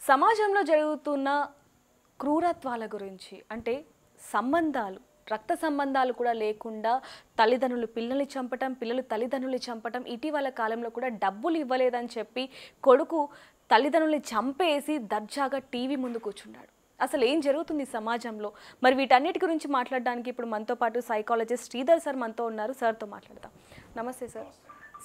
సమాజంలో జరుగుతున్న క్రూరత్వాల గురించి అంటే సంబంధాలు రక్త సంబంధాలు కూడా లేకుండా తల్లిదండ్రులు పిల్లల్ని చంపటం పిల్లలు తల్లిదండ్రుల్ని చంపటం ఇటీవల కాలంలో కూడా డబ్బులు ఇవ్వలేదని చెప్పి కొడుకు తల్లిదండ్రుల్ని చంపేసి దర్జాగా టీవీ ముందు కూర్చున్నాడు. అసలు ఏం జరుగుతుంది సమాజంలో? మరి వీటన్నిటి గురించి మాట్లాడడానికి ఇప్పుడు మనతో పాటు సైకాలజిస్ట్ శ్రీధర్ సార్ మనతో ఉన్నారు. సార్తో మాట్లాడదాం. నమస్తే సార్.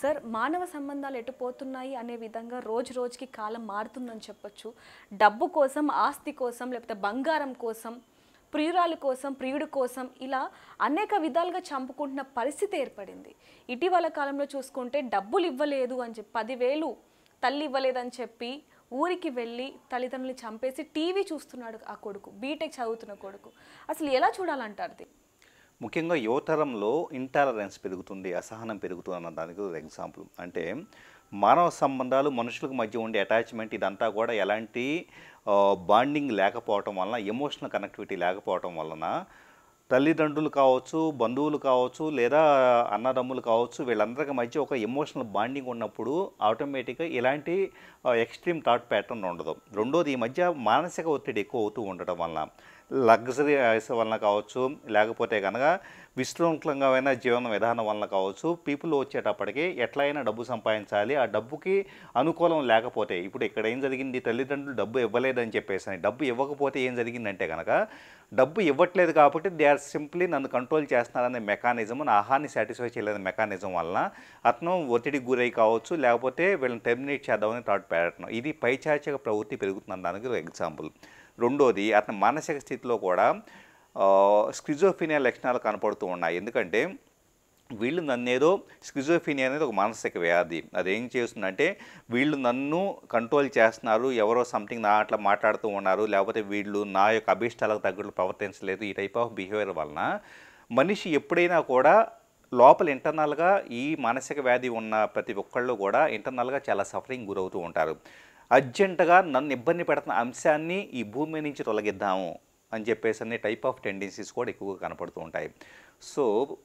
సార్, మానవ సంబంధాలు ఎటుపోతున్నాయి అనే విధంగా రోజు రోజుకి కాలం మారుతుందని చెప్పొచ్చు. డబ్బు కోసం, ఆస్తి కోసం, లేకపోతే బంగారం కోసం, ప్రియురాలి కోసం, ప్రియుడి కోసం ఇలా అనేక విధాలుగా చంపుకుంటున్న పరిస్థితి ఏర్పడింది. ఇటీవల కాలంలో చూసుకుంటే డబ్బులు ఇవ్వలేదు అని చెప్పి 10,000 తల్లి ఇవ్వలేదని చెప్పి ఊరికి వెళ్ళి తల్లిదండ్రులు చంపేసి టీవీ చూస్తున్నాడు ఆ కొడుకు, బీటెక్ చదువుతున్న కొడుకు. అసలు ఎలా చూడాలంటారు? ముఖ్యంగా యువతరంలో ఇంటాలరెన్స్ పెరుగుతుంది, అసహనం పెరుగుతుంది అన్న దానికి ఒక ఎగ్జాంపుల్. అంటే మానవ సంబంధాలు, మనుషులకు మధ్య ఉండే అటాచ్మెంట్ ఇదంతా కూడా ఎలాంటి బాండింగ్ లేకపోవటం వలన, ఎమోషనల్ కనెక్టివిటీ లేకపోవటం వలన తల్లిదండ్రులు కావచ్చు, బంధువులు కావచ్చు, లేదా అన్నదమ్ములు కావచ్చు, వీళ్ళందరికీ మధ్య ఒక ఎమోషనల్ బాండింగ్ ఉన్నప్పుడు ఆటోమేటిక్గా ఇలాంటి ఎక్స్ట్రీమ్ థాట్ ప్యాటర్న్ ఉండదు. రెండోది, ఈ మధ్య మానసిక ఒత్తిడి ఎక్కువ అవుతూ ఉండటం వలన, లగ్జరీ ఐస్ వలన కావచ్చు, లేకపోతే కనుక విశృంఖలంగా జీవన విధానం వలన కావచ్చు, పీపుల్ వచ్చేటప్పటికి ఎట్లయినా డబ్బు సంపాదించాలి, ఆ డబ్బుకి అనుకూలం లేకపోతే, ఇప్పుడు ఇక్కడ ఏం జరిగింది, తల్లిదండ్రులు డబ్బు ఇవ్వలేదని చెప్పేసి, డబ్బు ఇవ్వకపోతే ఏం జరిగిందంటే కనుక డబ్బు ఇవ్వట్లేదు కాబట్టి దే ఆర్ సింప్లీ నన్ను కంట్రోల్ చేస్తున్నారనే మెకానిజం, నా ఆహాన్ని సాటిస్ఫై చేయలేని మెకానిజం వలన అతను ఒత్తిడికి గురై కావచ్చు, లేకపోతే వీళ్ళని టెర్మినేట్ చేద్దామని థాట్ పెట్టడం, ఇది పైచాచిక ప్రవృత్తి పెరుగుతుందని దానికి ఒక ఎగ్జాంపుల్. రెండోది, అతని మానసిక స్థితిలో కూడా స్కిజోఫీనియా లక్షణాలు కనపడుతూ ఉన్నాయి. ఎందుకంటే వీళ్ళు నన్నేదో, స్కిజోఫీనియా అనేది ఒక మానసిక వ్యాధి. అదేం చేస్తుందంటే వీళ్ళు నన్ను కంట్రోల్ చేస్తున్నారు, ఎవరో సంథింగ్ నా అట్లా మాట్లాడుతూ ఉన్నారు, లేకపోతే వీళ్ళు నా యొక్క అభిష్టాలకు తగ్గట్లు ప్రవర్తించలేదు, ఈ టైప్ ఆఫ్ బిహేవియర్ వలన మనిషి ఎప్పుడైనా కూడా లోపల ఇంటర్నల్గా ఈ మానసిక వ్యాధి ఉన్న ప్రతి ఒక్కళ్ళు కూడా ఇంటర్నల్గా చాలా సఫరింగ్ గురవుతూ ఉంటారు. అర్జెంటుగా నన్ను ఇబ్బంది పెడుతున్న అంశాన్ని ఈ భూమి నుంచి తొలగిద్దాము అని చెప్పేసి అనే టైప్ ఆఫ్ టెండెన్సీస్ కూడా ఎక్కువగా కనపడుతూ ఉంటాయి. సో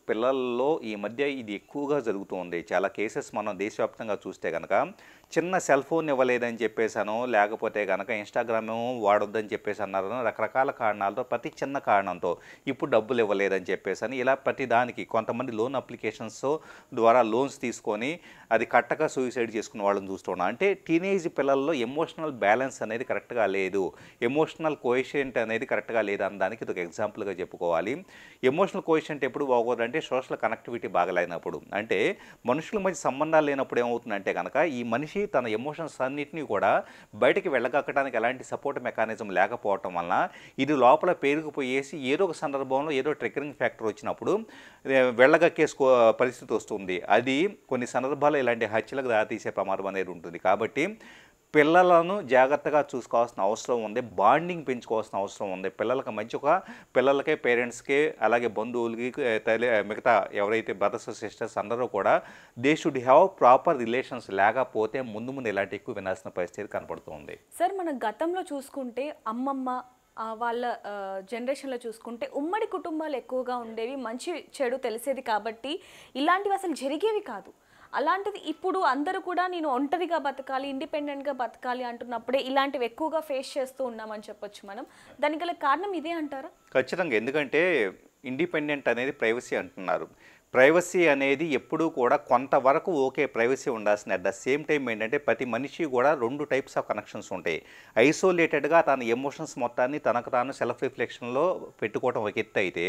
పిల్లల్లో ఈ మధ్య ఇది ఎక్కువగా జరుగుతూ ఉంది. చాలా కేసెస్ మనం దేశవ్యాప్తంగా చూస్తే కనుక చిన్న సెల్ ఫోన్ ఇవ్వలేదని చెప్పేసాను, లేకపోతే కనుక ఇన్స్టాగ్రామ్ వాడొద్దని చెప్పేసి అన్నారు, రకరకాల కారణాలతో, ప్రతి చిన్న కారణంతో ఇప్పుడు డబ్బులు ఇవ్వలేదని చెప్పేసి ఇలా ప్రతి దానికి కొంతమంది లోన్ అప్లికేషన్స్ ద్వారా లోన్స్ తీసుకొని అది కట్టక సూసైడ్ చేసుకున్న వాళ్ళని చూస్తున్నాం. అంటే టీనేజ్ పిల్లల్లో ఎమోషనల్ బ్యాలెన్స్ అనేది కరెక్ట్గా లేదు, ఎమోషనల్ కోఎఫిషియంట్ అనేది కరెక్ట్గా లేదు అన్న దానికి ఇది ఒక ఎగ్జాంపుల్గా చెప్పుకోవాలి. ఎమోషనల్ కోఎఫిషియంట్ ఎప్పుడు బాగోదంటే సోషల్ కనెక్టివిటీ బాగలేనప్పుడు, అంటే మనుషుల మధ్య సంబంధాలు లేనప్పుడు ఏమవుతుందంటే కనుక ఈ మనిషి తన ఎమోషన్స్ అన్నింటినీ కూడా బయటికి వెళ్ళగక్కడానికి ఎలాంటి సపోర్ట్ మెకానిజం లేకపోవటం వలన ఇది లోపల పేరుకుపోయేసి ఏదో ఒక సందర్భంలో ఏదో ట్రిగరింగ్ ఫ్యాక్టర్ వచ్చినప్పుడు వెళ్ళగక్కేసుకో పరిస్థితి వస్తుంది. అది కొన్ని సందర్భాల్లో ఇలాంటి హత్యలకు దారితీసే ప్రమాదం అనేది ఉంటుంది. కాబట్టి పిల్లలను జాగ్రత్తగా చూసుకోవాల్సిన అవసరం ఉంది, బాండింగ్ పెంచుకోవాల్సిన అవసరం ఉంది. పిల్లలకి మధ్య ఒక పిల్లలకే, పేరెంట్స్కి, అలాగే బంధువులకి, మిగతా ఎవరైతే బ్రదర్స్ సిస్టర్స్ అందరూ కూడా they should have proper relations. లేకపోతే ముందు ముందు ఇలాంటి ఎక్కువ వినాల్సిన పరిస్థితి కనపడుతుంది. సార్, మన గతంలో చూసుకుంటే అమ్మమ్మ వాళ్ళ జనరేషన్లో చూసుకుంటే ఉమ్మడి కుటుంబాలు ఎక్కువగా ఉండేవి, మంచి చెడు తెలిసేది కాబట్టి ఇలాంటివి అసలు జరిగేవి కాదు. అలాంటిది ఇప్పుడు అందరూ కూడా నేను ఒంటరిగా బతకాలి, ఇండిపెండెంట్గా బతకాలి అంటున్నప్పుడే ఇలాంటివి ఎక్కువగా ఫేస్ చేస్తూ ఉన్నామని చెప్పొచ్చు మనం. దానికి గల కారణం ఇదే అంటారా? ఖచ్చితంగా. ఎందుకంటే ఇండిపెండెంట్ అనేది ప్రైవసీ అంటున్నారు. ప్రైవసీ అనేది ఎప్పుడూ కూడా కొంతవరకు ఓకే, ప్రైవసీ ఉండాల్సిన. అట్ ద సేమ్ టైం ఏంటంటే ప్రతి మనిషి కూడా 2 టైప్స్ ఆఫ్ కనెక్షన్స్ ఉంటాయి. ఐసోలేటెడ్గా తన ఎమోషన్స్ మొత్తాన్ని తనకు తాను సెల్ఫ్ రిఫ్లెక్షన్లో పెట్టుకోవడం ఒక ఎత్తు అయితే,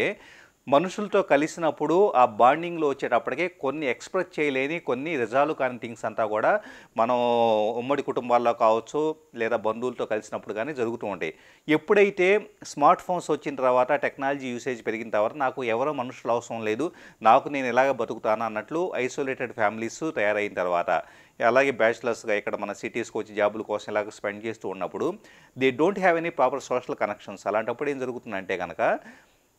మనుషులతో కలిసినప్పుడు ఆ బాండింగ్లో వచ్చేటప్పటికే కొన్ని ఎక్స్ప్రెస్ చేయలేని, కొన్ని రిజాల్వ్ కాని థింగ్స్ అంతా కూడా మనం ఉమ్మడి కుటుంబాల్లో కావచ్చు, లేదా బంధువులతో కలిసినప్పుడు కానీ జరుగుతూ ఉంటాయి. ఎప్పుడైతే స్మార్ట్ ఫోన్స్ వచ్చిన తర్వాత, టెక్నాలజీ యూసేజ్ పెరిగిన తర్వాత నాకు ఎవరో మనుషులు అవసరం లేదు, నాకు నేను ఇలాగ బతుకుతాను అన్నట్లు ఐసోలేటెడ్ ఫ్యామిలీస్ తయారైన తర్వాత, అలాగే బ్యాచిలర్స్గా ఇక్కడ మన సిటీస్కి వచ్చి జాబుల కోసం ఇలాగ స్పెండ్ చేస్తూ ఉన్నప్పుడు they don't have any proper social connections. అలాంటప్పుడు ఏం జరుగుతుందంటే కనుక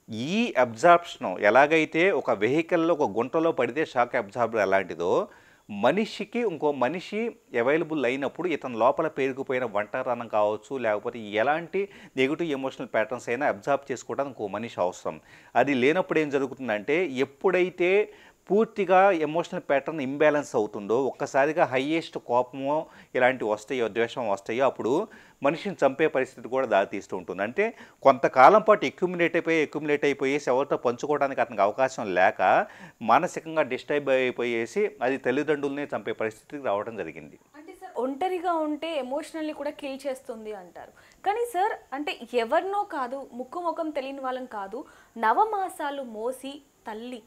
ఈ అబ్జార్ప్షన్ ఎలాగైతే ఒక వెహికల్లో ఒక గుంటలో పడితే షాక్ అబ్జార్బర్ ఎలాంటిదో, మనిషికి ఇంకో మనిషి అవైలబుల్ అయినప్పుడు ఇతను లోపల పేరుకుపోయిన ఒంటరితనం కావచ్చు, లేకపోతే ఎలాంటి నెగిటివ్ ఎమోషనల్ ప్యాటర్న్స్ అయినా అబ్జార్బ్ చేసుకోవడానికి ఇంకో మనిషి అవసరం. అది లేనప్పుడు ఏం జరుగుతుందంటే, ఎప్పుడైతే పూర్తిగా ఎమోషనల్ ప్యాటర్న్ ఇంబ్యాలెన్స్ అవుతుందో, ఒక్కసారిగా హయ్యెస్ట్ కోపమో ఇలాంటివి వస్తాయో, ద్వేషం వస్తాయో, అప్పుడు మనిషిని చంపే పరిస్థితి కూడా దారితీస్తూ ఉంటుంది. అంటే కొంతకాలం పాటు ఎక్యుములేట్ అయిపోయి ఎవరితో పంచుకోవడానికి అతనికి అవకాశం లేక మానసికంగా డిస్టర్బ్ అయిపోయేసి అది తల్లిదండ్రులనే చంపే పరిస్థితికి రావడం జరిగింది. అంటే సార్ ఒంటరిగా ఉంటే ఎమోషనల్లీ కూడా కిల్ చేస్తుంది అంటారు. కానీ సార్ అంటే ఎవరినో కాదు, ముక్కు ముఖం తెలియని వాళ్ళం కాదు, నవమాసాలు మోసి తల్లి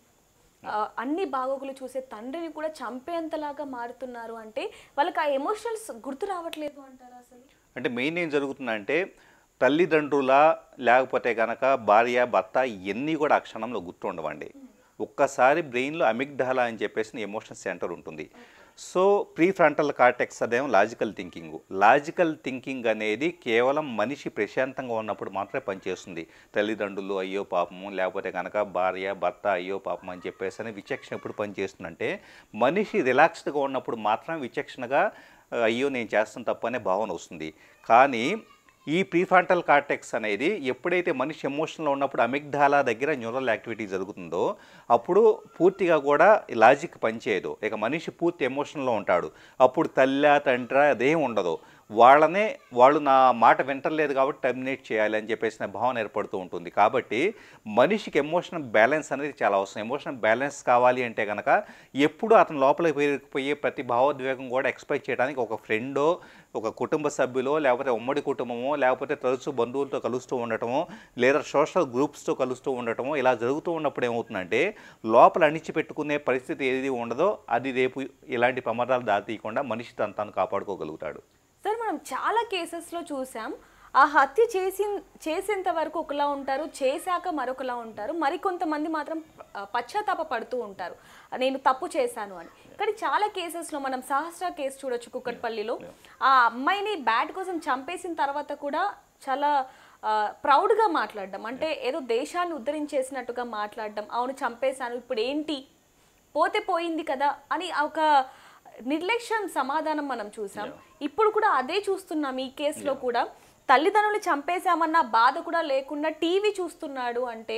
అన్ని బాగోగులు చూసే తండ్రిని కూడా చంపేంతలాగా మారుతున్నారు అంటే వాళ్ళకి ఆ ఎమోషనల్స్ గుర్తు రావట్లేదు అంటారా అసలు? అంటే మెయిన్ ఏం జరుగుతుందంటే తల్లిదండ్రుల లేకపోతే కనుక భార్య భర్త ఇవన్నీ కూడా ఆ క్షణంలో గుర్తుండవండి. ఒక్కసారి బ్రెయిన్లో అమిగ్డాలా అని చెప్పేసి ఎమోషన్ సెంటర్ ఉంటుంది. సో ప్రీ ఫ్రంటల్ కార్టెక్స్ అదేమో లాజికల్ థింకింగ్ అనేది కేవలం మనిషి ప్రశాంతంగా ఉన్నప్పుడు మాత్రమే పనిచేస్తుంది. తల్లిదండ్రులు అయ్యో పాపము, లేకపోతే కనుక భార్య భర్త అయ్యో పాపం అని చెప్పేసి అని విచక్షణ ఎప్పుడు పనిచేస్తుందంటే మనిషి రిలాక్స్డ్గా ఉన్నప్పుడు మాత్రం విచక్షణగా అయ్యో నేను చేస్తాను తప్పు అనే భావన వస్తుంది. కానీ ఈ ప్రీఫ్రంటల్ కార్టెక్స్ అనేది ఎప్పుడైతే మనిషి ఎమోషన్లో ఉన్నప్పుడు అమిగ్డాలా దగ్గర న్యూరల్ యాక్టివిటీ జరుగుతుందో అప్పుడు పూర్తిగా కూడా లాజిక్ పనిచేయదు. ఇక మనిషి పూర్తి ఎమోషన్లో ఉంటాడు. అప్పుడు తల్లి తండ్రి అదేం ఉండదు. వాళ్ళు నా మాట వింటలేదు కాబట్టి టర్మినేట్ చేయాలి అని చెప్పేసిన భావన ఏర్పడుతూ ఉంటుంది. కాబట్టి మనిషికి ఎమోషనల్ బ్యాలెన్స్ అనేది చాలా అవసరం. ఎమోషనల్ బ్యాలెన్స్ కావాలి అంటే కనుక ఎప్పుడు అతను లోపలికి పేరుకుపోయే ప్రతి భావోద్వేగం కూడా ఎక్స్ప్రెస్ చేయడానికి ఒక ఫ్రెండో, ఒక కుటుంబ సభ్యులో, లేకపోతే ఉమ్మడి కుటుంబమో, లేకపోతే తరచూ బంధువులతో కలుస్తూ ఉండటమో, లేదా సోషల్ గ్రూప్స్తో కలుస్తూ ఉండటమో ఇలా జరుగుతూ ఉన్నప్పుడు ఏమవుతుందంటే లోపల అణిచిపెట్టుకునే పరిస్థితి ఏది ఉండదో అది రేపు ఇలాంటి ప్రమాదాలు దారితీయకుండా మనిషి తను కాపాడుకోగలుగుతాడు. సార్ మనం చాలా కేసెస్లో చూసాం, ఆ హత్య చేసేంత వరకు ఒకలా ఉంటారు, చేశాక మరొకలా ఉంటారు, మరికొంతమంది మాత్రం పశ్చాత్తాప పడుతూ ఉంటారు నేను తప్పు చేశాను అని. కానీ చాలా కేసెస్లో మనం సహస్ర కేసు చూడొచ్చు కుక్కట్పల్లిలో. ఆ అమ్మాయిని బ్యాట్ కోసం చంపేసిన తర్వాత కూడా చాలా ప్రౌడ్గా మాట్లాడడం, అంటే ఏదో దేశాన్ని ఉద్ధరించేసినట్టుగా మాట్లాడడం, అవును చంపేశాను ఇప్పుడు ఏంటి పోతే పోయింది కదా అని ఒక నిర్లక్ష్యం సమాధానం మనం చూసాం. ఇప్పుడు కూడా అదే చూస్తున్నాం. ఈ కేసులో కూడా తల్లిదండ్రులు చంపేశామన్న బాధ కూడా లేకుండా టీవీ చూస్తున్నాడు అంటే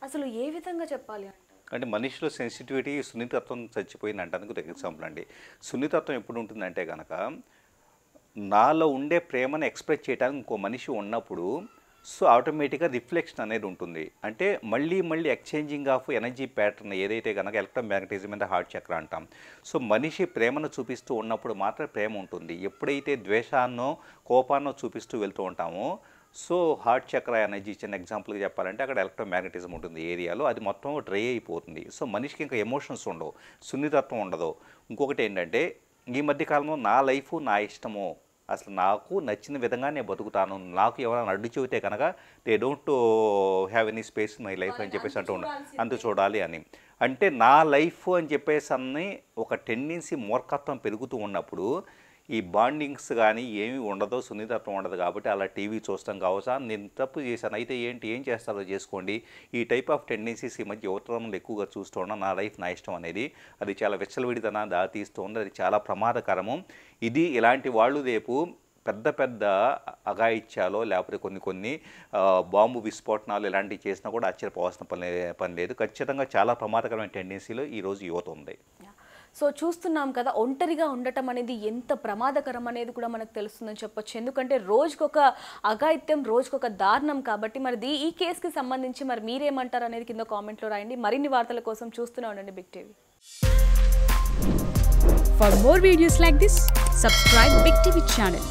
అసలు ఏ విధంగా చెప్పాలి అంటే మనిషిలో సెన్సిటివిటీ, సున్నితత్వం చచ్చిపోయింది అంటానికి ఎగ్జాంపుల్ అండి. సున్నితత్వం ఎప్పుడు ఉంటుందంటే కనుక నాలో ఉండే ప్రేమను ఎక్స్ప్రెస్ చేయడానికి ఇంకో మనిషి ఉన్నప్పుడు సో ఆటోమేటిక్గా రిఫ్లెక్షన్ అనేది ఉంటుంది. అంటే మళ్ళీ ఎక్స్చేంజింగ్ ఆఫ్ ఎనర్జీ ప్యాటర్న్ ఏదైతే కనుక ఎలక్ట్రోమాగ్నెటిజం మీద హార్ట్ చక్ర అంటాం. సో మనిషి ప్రేమను చూపిస్తూ ఉన్నప్పుడు మాత్రం ప్రేమ ఉంటుంది. ఎప్పుడైతే ద్వేషాన్నో కోపాన్నో చూపిస్తూ వెళ్తూ ఉంటామో సో హార్ట్ చక్ర ఎనర్జీ చిన్న ఎగ్జాంపుల్గా చెప్పాలంటే అక్కడ ఎలక్ట్రోమాగ్నెటిజం ఉంటుంది ఏరియాలో, అది మొత్తం డ్రై అయిపోతుంది. సో మనిషికి ఇంకా ఎమోషన్స్ ఉండవు, సున్నితత్వం ఉండదు. ఇంకొకటి ఏంటంటే ఈ మధ్యకాలంలో నా లైఫ్ నా ఇష్టము, అసలు నాకు నచ్చిన విధంగా నేను బతుకుతాను, నాకు ఎవరైనా అడ్డు చెబితే కనుక they don't have any space in my life అని చెప్పేసి అంటూ చూడాలి అని. అంటే నా లైఫ్ అని చెప్పేసి అన్ని ఒక టెండెన్సీ మూర్ఖత్వం పెరుగుతూ ఉన్నప్పుడు ఈ బాండింగ్స్ కానీ ఏమీ ఉండదో, సున్నితత్వం ఉండదు. కాబట్టి అలా టీవీ చూస్తాం కావచ్చా, నేను తప్పు చేశాను అయితే ఏం చేస్తారో చేసుకోండి, ఈ టైప్ ఆఫ్ టెండెన్సీస్ ఈ మధ్య యువతరంలో ఎక్కువగా చూస్తూ ఉన్నాం. నా లైఫ్ నా ఇష్టం అనేది అది చాలా విచ్చలవిడితన దారితీస్తుంది, అది చాలా ప్రమాదకరము. ఇది ఇలాంటి వాళ్ళు రేపు పెద్ద అఘాయిత్యాలో లేకపోతే కొన్ని బాంబు విస్ఫోటనాలు ఇలాంటివి చేసినా కూడా ఆశ్చర్యపోవాల్సిన పని లేదు. ఖచ్చితంగా చాలా ప్రమాదకరమైన టెండెన్సీలో ఈరోజు యువత ఉంది. సో చూస్తున్నాం కదా, ఒంటరిగా ఉండటం అనేది ఎంత ప్రమాదకరం అనేది కూడా మనకు తెలుస్తుందని చెప్పొచ్చు. ఎందుకంటే రోజుకొక అఘాయిత్యం, రోజుకొక దారుణం. కాబట్టి మరి ఈ కేసుకి సంబంధించి మరి మీరేమంటారు అనేది కింద కామెంట్లో రాయండి. మరిన్ని వార్తల కోసం చూస్తూనే ఉండండి Big TV. For more videos like this, subscribe Big TV channel.